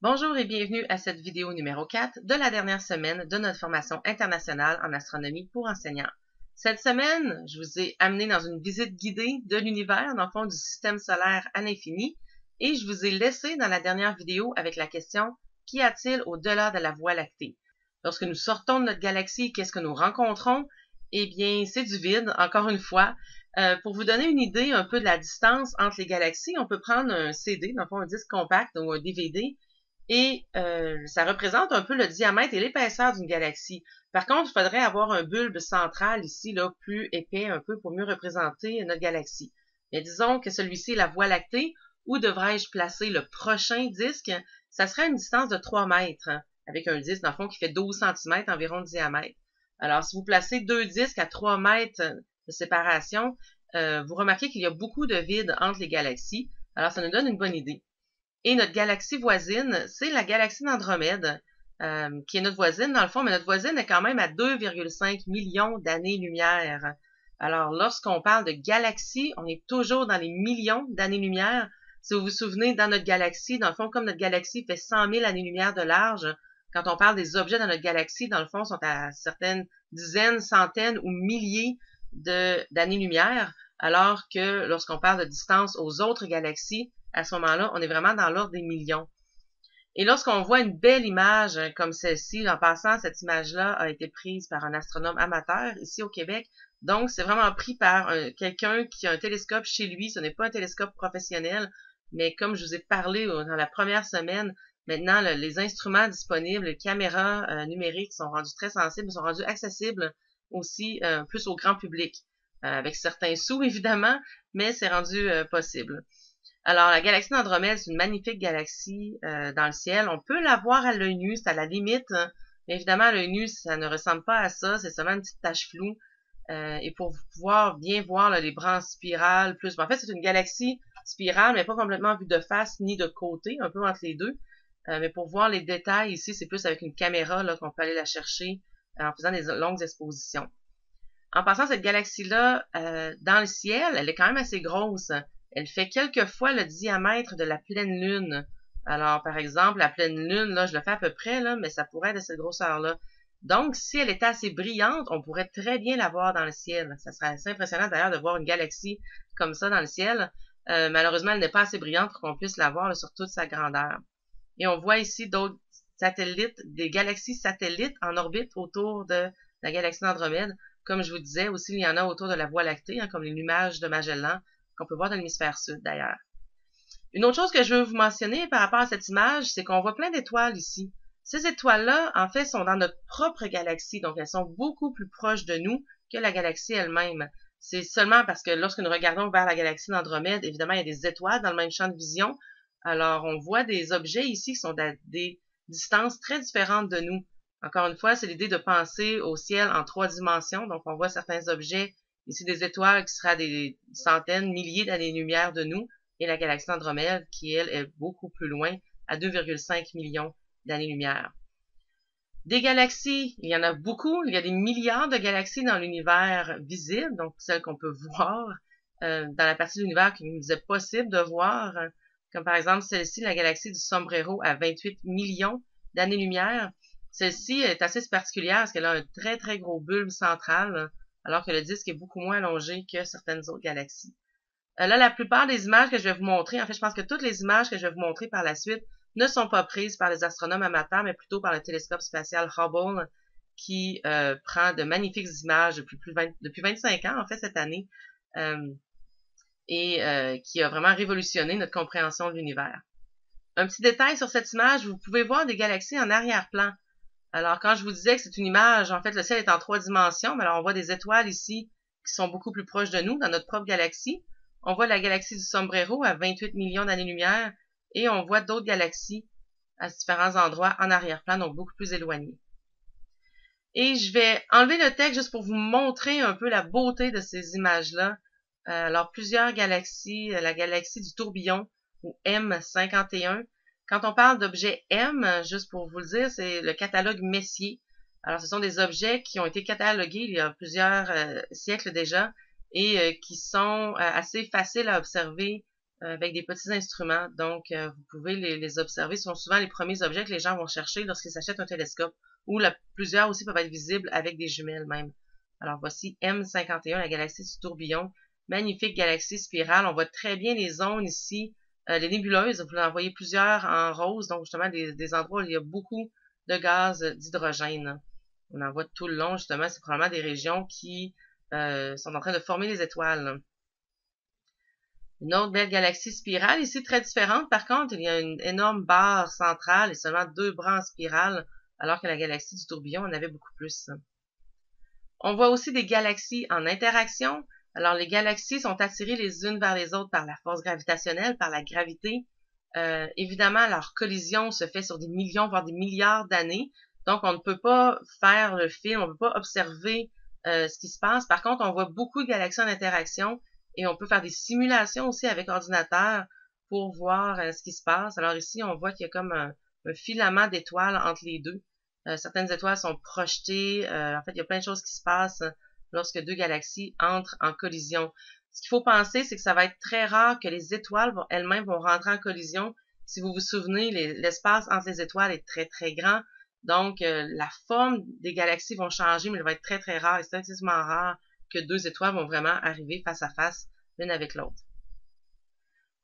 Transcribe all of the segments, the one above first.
Bonjour et bienvenue à cette vidéo numéro 4 de la dernière semaine de notre formation internationale en astronomie pour enseignants. Cette semaine, je vous ai amené dans une visite guidée de l'univers, dans le fond du système solaire à l'infini, et je vous ai laissé dans la dernière vidéo avec la question « Qu'y a-t-il au-delà de la Voie lactée ?» Lorsque nous sortons de notre galaxie, qu'est-ce que nous rencontrons? Eh bien, c'est du vide, encore une fois. Pour vous donner une idée un peu de la distance entre les galaxies, on peut prendre un CD, dans le fond un disque compact ou un DVD, et ça représente un peu le diamètre et l'épaisseur d'une galaxie. Par contre, il faudrait avoir un bulbe central ici, là, plus épais un peu pour mieux représenter notre galaxie. Mais disons que celui-ci est la Voie lactée. Où devrais-je placer le prochain disque? Ça serait à une distance de 3 mètres, hein, avec un disque, dans le fond, qui fait 12 cm environ de diamètre. Alors, si vous placez deux disques à 3 mètres de séparation, vous remarquez qu'il y a beaucoup de vide entre les galaxies. Alors, ça nous donne une bonne idée. Et notre galaxie voisine, c'est la galaxie d'Andromède, qui est notre voisine dans le fond, mais notre voisine est quand même à 2,5 millions d'années-lumière. Alors, lorsqu'on parle de galaxie, on est toujours dans les millions d'années-lumière. Si vous vous souvenez, dans notre galaxie, dans le fond, comme notre galaxie fait 100 000 années-lumière de large, quand on parle des objets dans notre galaxie, dans le fond, sont à certaines dizaines, centaines ou milliers d'années-lumière, alors que lorsqu'on parle de distance aux autres galaxies, à ce moment-là, on est vraiment dans l'ordre des millions. Et lorsqu'on voit une belle image comme celle-ci, en passant, cette image-là a été prise par un astronome amateur ici au Québec. Donc, c'est vraiment pris par quelqu'un qui a un télescope chez lui. Ce n'est pas un télescope professionnel, mais comme je vous ai parlé dans la première semaine, maintenant, les instruments disponibles, les caméras numériques sont rendus très sensibles, sont rendus accessibles aussi plus au grand public. Avec certains sous, évidemment, mais c'est rendu possible. Alors, la galaxie d'Andromède, c'est une magnifique galaxie dans le ciel. On peut la voir à l'œil nu, c'est à la limite, hein. Mais évidemment, à l'œil nu, ça ne ressemble pas à ça. C'est seulement une petite tache floue. Et pour pouvoir bien voir là, les branches spirales, plus. En fait, c'est une galaxie spirale, mais pas complètement vue de face ni de côté, un peu entre les deux. Mais pour voir les détails ici, c'est plus avec une caméra là qu'on peut aller la chercher en faisant des longues expositions. En passant, cette galaxie-là, dans le ciel, elle est quand même assez grosse. Elle fait quelques fois le diamètre de la pleine lune. Alors, par exemple, la pleine lune, là, je le fais à peu près, là, mais ça pourrait être de cette grosseur-là. Donc, si elle était assez brillante, on pourrait très bien la voir dans le ciel. Ça serait assez impressionnant d'ailleurs de voir une galaxie comme ça dans le ciel. Malheureusement, elle n'est pas assez brillante pour qu'on puisse la voir là, sur toute sa grandeur. Et on voit ici d'autres satellites, des galaxies satellites en orbite autour de la galaxie d'Andromède. Comme je vous disais, aussi, il y en a autour de la Voie lactée, hein, comme les nuages de Magellan, qu'on peut voir dans l'hémisphère sud d'ailleurs. Une autre chose que je veux vous mentionner par rapport à cette image, c'est qu'on voit plein d'étoiles ici. Ces étoiles-là, en fait, sont dans notre propre galaxie, donc elles sont beaucoup plus proches de nous que la galaxie elle-même. C'est seulement parce que lorsque nous regardons vers la galaxie d'Andromède, évidemment, il y a des étoiles dans le même champ de vision. Alors, on voit des objets ici qui sont à des distances très différentes de nous. Encore une fois, c'est l'idée de penser au ciel en 3 dimensions. Donc, on voit certains objets, ici des étoiles qui seraient à des centaines, milliers d'années-lumière de nous, et la galaxie d'Andromède qui, elle, est beaucoup plus loin, à 2,5 millions d'années-lumière. Des galaxies, il y en a beaucoup. Il y a des milliards de galaxies dans l'univers visible, donc celles qu'on peut voir dans la partie de l'univers qu'il nous est possible de voir, comme par exemple celle-ci, la galaxie du Sombrero à 28 millions d'années-lumière. Celle-ci est assez particulière parce qu'elle a un très très gros bulbe central, alors que le disque est beaucoup moins allongé que certaines autres galaxies. Là, la plupart des images que je vais vous montrer, en fait, je pense que toutes les images que je vais vous montrer par la suite ne sont pas prises par les astronomes amateurs, mais plutôt par le télescope spatial Hubble, qui prend de magnifiques images depuis 25 ans, en fait, cette année, et qui a vraiment révolutionné notre compréhension de l'univers. Un petit détail sur cette image, vous pouvez voir des galaxies en arrière-plan. Alors, quand je vous disais que c'est une image, en fait, le ciel est en 3 dimensions, mais alors on voit des étoiles ici qui sont beaucoup plus proches de nous, dans notre propre galaxie. On voit la galaxie du Sombrero à 28 millions d'années-lumière, et on voit d'autres galaxies à différents endroits en arrière-plan, donc beaucoup plus éloignées. Et je vais enlever le texte juste pour vous montrer un peu la beauté de ces images-là. Alors, plusieurs galaxies, la galaxie du tourbillon, ou M51. Quand on parle d'objet M, juste pour vous le dire, c'est le catalogue Messier. Alors, ce sont des objets qui ont été catalogués il y a plusieurs siècles déjà et qui sont assez faciles à observer avec des petits instruments. Donc, vous pouvez les observer. Ce sont souvent les premiers objets que les gens vont chercher lorsqu'ils s'achètent un télescope, ou plusieurs aussi peuvent être visibles avec des jumelles même. Alors, voici M51, la galaxie du tourbillon. Magnifique galaxie spirale. On voit très bien les zones ici, les nébuleuses. Vous en voyez plusieurs en rose, donc justement des endroits où il y a beaucoup de gaz d'hydrogène. On en voit tout le long, justement. C'est probablement des régions qui sont en train de former les étoiles. Une autre belle galaxie spirale, ici très différente. Par contre, il y a une énorme barre centrale et seulement 2 bras en spirale, alors que la galaxie du tourbillon en avait beaucoup plus. On voit aussi des galaxies en interaction. Alors, les galaxies sont attirées les unes vers les autres par la force gravitationnelle, par la gravité. Évidemment, leur collision se fait sur des millions, voire des milliards d'années. Donc, on ne peut pas faire le film, on ne peut pas observer ce qui se passe. Par contre, on voit beaucoup de galaxies en interaction et on peut faire des simulations aussi avec ordinateur pour voir ce qui se passe. Alors ici, on voit qu'il y a comme un filament d'étoiles entre les deux. Certaines étoiles sont projetées. En fait, il y a plein de choses qui se passent lorsque deux galaxies entrent en collision. Ce qu'il faut penser, c'est que ça va être très rare que les étoiles elles-mêmes vont rentrer en collision. Si vous vous souvenez, l'espace entre les étoiles est très, très grand. Donc, la forme des galaxies vont changer, mais elle va être très, très rare. Et c'est excessivement rare que deux étoiles vont vraiment arriver face à face l'une avec l'autre.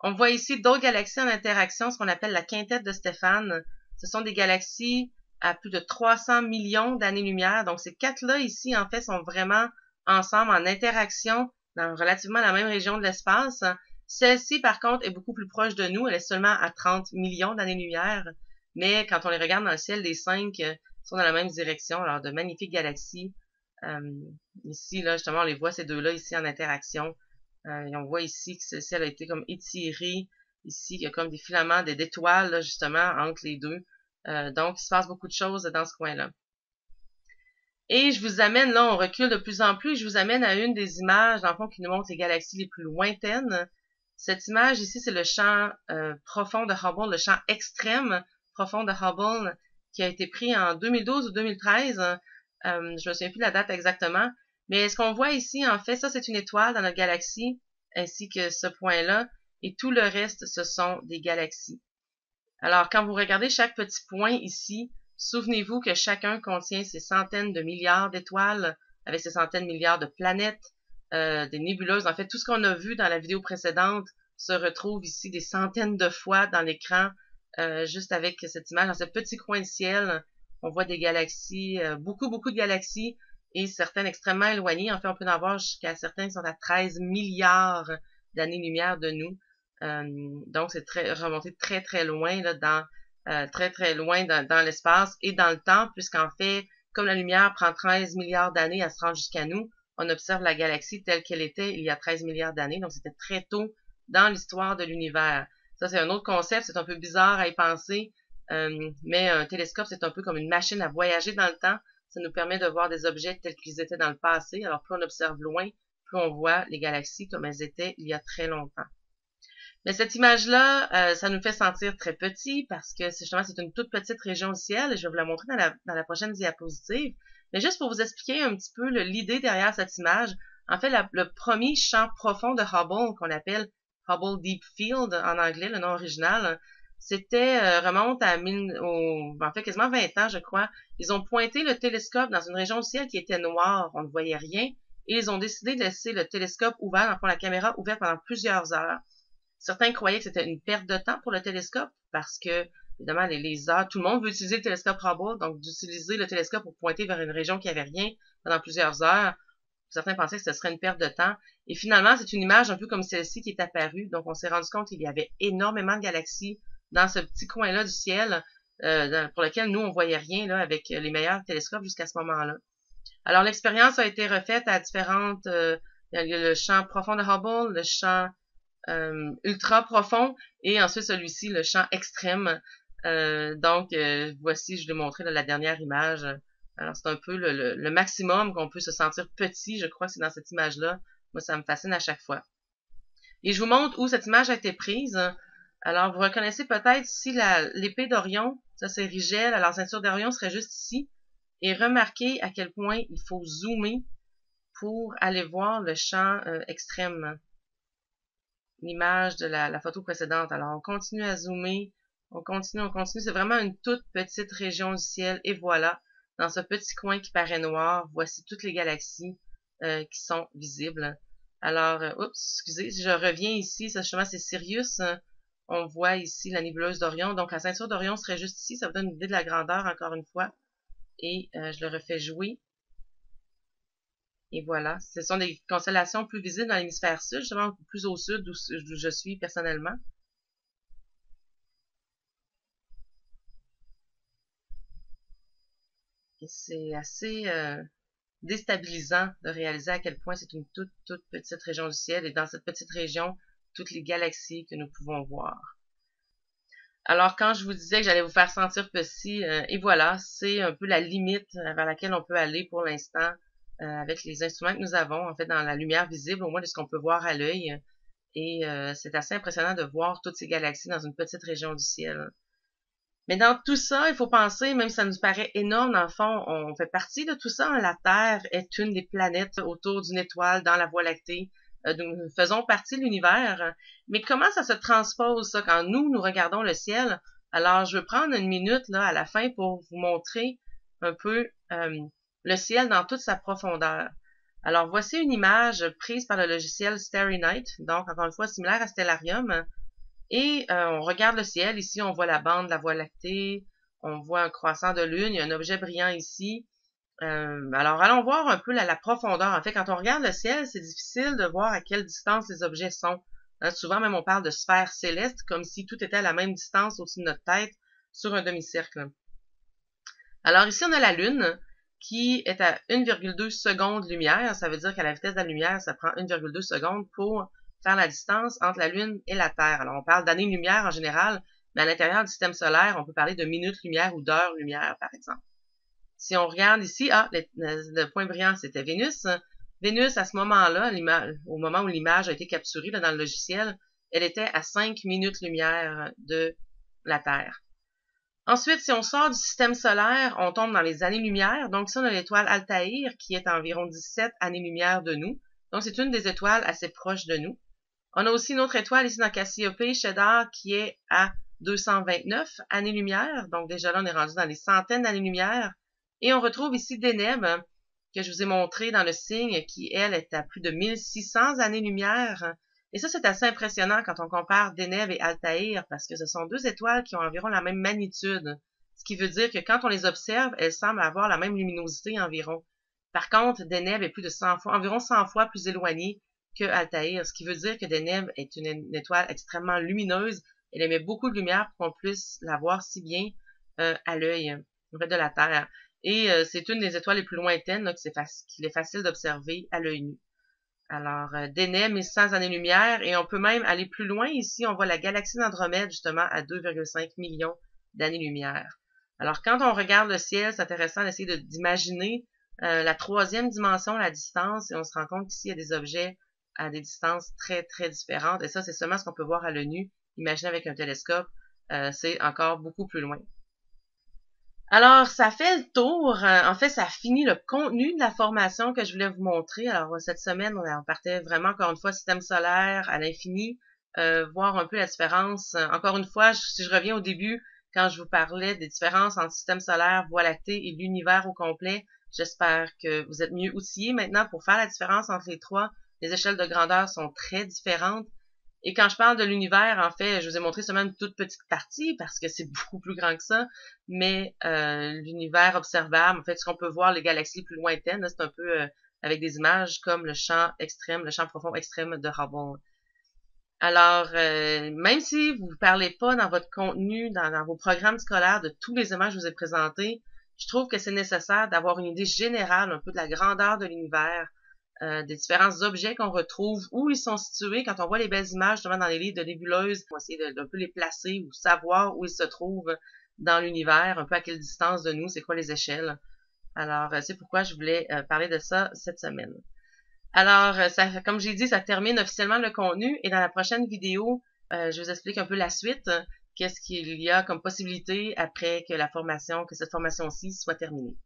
On voit ici d'autres galaxies en interaction, ce qu'on appelle la quintette de Stéphane. Ce sont des galaxies à plus de 300 millions d'années-lumière. Donc, ces quatre-là ici, en fait, sont vraiment ensemble en interaction dans relativement la même région de l'espace. Celle-ci, par contre, est beaucoup plus proche de nous. Elle est seulement à 30 millions d'années-lumière. Mais quand on les regarde dans le ciel, les 5 sont dans la même direction. Alors, de magnifiques galaxies. Ici, là, justement, on les voit, ces deux-là, ici, en interaction. Et on voit ici que celle-ci, elle a été comme étirée. Ici, il y a comme des filaments d'étoiles, là, justement, entre les deux. Donc, il se passe beaucoup de choses dans ce coin-là. Et je vous amène, là, on recule de plus en plus, je vous amène à une des images, dans le fond, qui nous montre les galaxies les plus lointaines. Cette image ici, c'est le champ profond de Hubble, le champ extrême profond de Hubble, qui a été pris en 2012 ou 2013. Je me souviens plus de la date exactement. Mais ce qu'on voit ici, en fait, ça, c'est une étoile dans notre galaxie, ainsi que ce point-là, et tout le reste, ce sont des galaxies. Alors, quand vous regardez chaque petit point ici, souvenez-vous que chacun contient ces centaines de milliards d'étoiles, avec ces centaines de milliards de planètes, des nébuleuses. En fait, tout ce qu'on a vu dans la vidéo précédente se retrouve ici des centaines de fois dans l'écran, juste avec cette image. Dans ce petit coin de ciel, on voit des galaxies, beaucoup, beaucoup de galaxies, et certaines extrêmement éloignées. En fait, on peut en voir jusqu'à certains qui sont à 13 milliards d'années-lumière de nous. Donc, c'est remonté très, très loin, là, très, très loin dans l'espace et dans le temps, puisqu'en fait, comme la lumière prend 13 milliards d'années à se rendre jusqu'à nous, on observe la galaxie telle qu'elle était il y a 13 milliards d'années. Donc, c'était très tôt dans l'histoire de l'univers. Ça, c'est un autre concept. C'est un peu bizarre à y penser. Mais un télescope, c'est un peu comme une machine à voyager dans le temps. Ça nous permet de voir des objets tels qu'ils étaient dans le passé. Alors, plus on observe loin, plus on voit les galaxies comme elles étaient il y a très longtemps. Mais cette image-là, ça nous fait sentir très petit parce que justement, c'est une toute petite région du ciel et je vais vous la montrer dans la prochaine diapositive. Mais juste pour vous expliquer un petit peu l'idée derrière cette image, en fait, le premier champ profond de Hubble, qu'on appelle Hubble Deep Field en anglais, le nom original, c'était remonte à en fait quasiment 20 ans, je crois. Ils ont pointé le télescope dans une région du ciel qui était noire, on ne voyait rien, et ils ont décidé de laisser le télescope ouvert, enfin la caméra ouverte pendant plusieurs heures. Certains croyaient que c'était une perte de temps pour le télescope parce que, évidemment, les heures, tout le monde veut utiliser le télescope Hubble, donc d'utiliser le télescope pour pointer vers une région qui avait rien pendant plusieurs heures. Certains pensaient que ce serait une perte de temps. Et finalement, c'est une image un peu comme celle-ci qui est apparue. Donc, on s'est rendu compte qu'il y avait énormément de galaxies dans ce petit coin-là du ciel, pour lequel nous, on voyait rien là, avec les meilleurs télescopes jusqu'à ce moment-là. Alors, l'expérience a été refaite à différentes... il y a le champ profond de Hubble, le champ ultra profond et ensuite celui-ci, le champ extrême. Donc, voici, je l'ai montré dans la dernière image. Alors, c'est un peu le maximum qu'on peut se sentir petit. Je crois que c'est dans cette image-là. Moi, ça me fascine à chaque fois. Et je vous montre où cette image a été prise. Alors, vous reconnaissez peut-être ici l'épée d'Orion. Ça, c'est Rigel. Alors, la ceinture d'Orion serait juste ici. Et remarquez à quel point il faut zoomer pour aller voir le champ extrême. l'image de la photo précédente. Alors, on continue à zoomer, on continue. C'est vraiment une toute petite région du ciel. Et voilà, dans ce petit coin qui paraît noir, voici toutes les galaxies qui sont visibles. Alors, oups, excusez, si je reviens ici, ça justement c'est Sirius. On voit ici la nébuleuse d'Orion. Donc, la ceinture d'Orion serait juste ici. Ça vous donne une idée de la grandeur, encore une fois. Et je le refais jouer. Et voilà, ce sont des constellations plus visibles dans l'hémisphère sud, justement plus au sud, d'où je suis personnellement. Et c'est assez déstabilisant de réaliser à quel point c'est une toute petite région du ciel, et dans cette petite région, toutes les galaxies que nous pouvons voir. Alors, quand je vous disais que j'allais vous faire sentir petit, et voilà, c'est un peu la limite vers laquelle on peut aller pour l'instant avec les instruments que nous avons, en fait, dans la lumière visible, au moins de ce qu'on peut voir à l'œil. Et c'est assez impressionnant de voir toutes ces galaxies dans une petite région du ciel. Mais dans tout ça, il faut penser, même si ça nous paraît énorme, dans le fond, on fait partie de tout ça. La Terre est une des planètes autour d'une étoile dans la Voie lactée. Nous faisons partie de l'univers. Mais comment ça se transpose, ça, quand nous regardons le ciel? Alors, je vais prendre une minute là à la fin pour vous montrer un peu le ciel dans toute sa profondeur. Alors, voici une image prise par le logiciel Starry Night, donc encore une fois similaire à Stellarium. Et on regarde le ciel. Ici, on voit la bande de la Voie lactée, on voit un croissant de lune, il y a un objet brillant ici. Alors, allons voir un peu la profondeur. En fait, quand on regarde le ciel, c'est difficile de voir à quelle distance les objets sont. Souvent, même, on parle de sphères célestes, comme si tout était à la même distance au-dessus de notre tête, sur un demi-cercle. Alors, ici, on a la Lune, qui est à 1,2 secondes lumière. Ça veut dire qu'à la vitesse de la lumière, ça prend 1,2 secondes pour faire la distance entre la Lune et la Terre. Alors, on parle d'années-lumière en général, mais à l'intérieur du système solaire, on peut parler de minutes-lumière ou d'heures-lumière, par exemple. Si on regarde ici, le point brillant, c'était Vénus. Vénus, à ce moment-là, au moment où l'image a été capturée là, dans le logiciel, elle était à 5 minutes-lumière de la Terre. Ensuite, si on sort du système solaire, on tombe dans les années-lumière. Donc, ici, on a l'étoile Altaïr, qui est à environ 17 années-lumière de nous. Donc, c'est une des étoiles assez proches de nous. On a aussi une autre étoile ici dans Cassiopée, Cheddar, qui est à 229 années-lumière. Donc, déjà là, on est rendu dans les centaines d'années-lumière. Et on retrouve ici Deneb, que je vous ai montré dans le signe, qui, elle, est à plus de 1600 années-lumière. Et ça, c'est assez impressionnant quand on compare Deneb et Altaïr, parce que ce sont deux étoiles qui ont environ la même magnitude. Ce qui veut dire que quand on les observe, elles semblent avoir la même luminosité environ. Par contre, Deneb est plus de 100 fois, environ 100 fois plus éloignée que Altaïr, ce qui veut dire que Deneb est une étoile extrêmement lumineuse. Elle émet beaucoup de lumière pour qu'on puisse la voir si bien à l'œil, en fait, de la Terre. Et c'est une des étoiles les plus lointaines là, qu'il est facile d'observer à l'œil nu. Alors, Deneb, 1100 années-lumière, et on peut même aller plus loin. Ici, on voit la galaxie d'Andromède, justement, à 2,5 millions d'années-lumière. Alors, quand on regarde le ciel, c'est intéressant d'essayer d'imaginer la troisième dimension, la distance, et on se rend compte qu'ici, il y a des objets à des distances très, très différentes. Et ça, c'est seulement ce qu'on peut voir à l'œil nu. Imaginez avec un télescope, c'est encore beaucoup plus loin. Alors, ça fait le tour. En fait, ça finit le contenu de la formation que je voulais vous montrer. Alors, cette semaine, on partait vraiment, encore une fois, système solaire à l'infini, voir un peu la différence. Encore une fois, si je reviens au début, quand je vous parlais des différences entre système solaire, Voie lactée et l'univers au complet, j'espère que vous êtes mieux outillés maintenant pour faire la différence entre les trois. Les échelles de grandeur sont très différentes. Et quand je parle de l'univers, en fait, je vous ai montré seulement une toute petite partie parce que c'est beaucoup plus grand que ça, mais l'univers observable, en fait, ce qu'on peut voir, les galaxies plus lointaines, c'est un peu avec des images comme le champ extrême, le champ profond extrême de Hubble. Alors, même si vous ne parlez pas dans votre contenu, dans vos programmes scolaires de tous les images que je vous ai présentées, je trouve que c'est nécessaire d'avoir une idée générale un peu de la grandeur de l'univers, des différents objets qu'on retrouve, où ils sont situés. Quand on voit les belles images, justement, dans les livres de nébuleuses, on va essayer d'un peu les placer ou savoir où ils se trouvent dans l'univers, un peu à quelle distance de nous, c'est quoi les échelles. Alors, c'est pourquoi je voulais parler de ça cette semaine. Alors, comme j'ai dit, ça termine officiellement le contenu et dans la prochaine vidéo, je vous explique un peu la suite, qu'est-ce qu'il y a comme possibilité après que cette formation-ci soit terminée.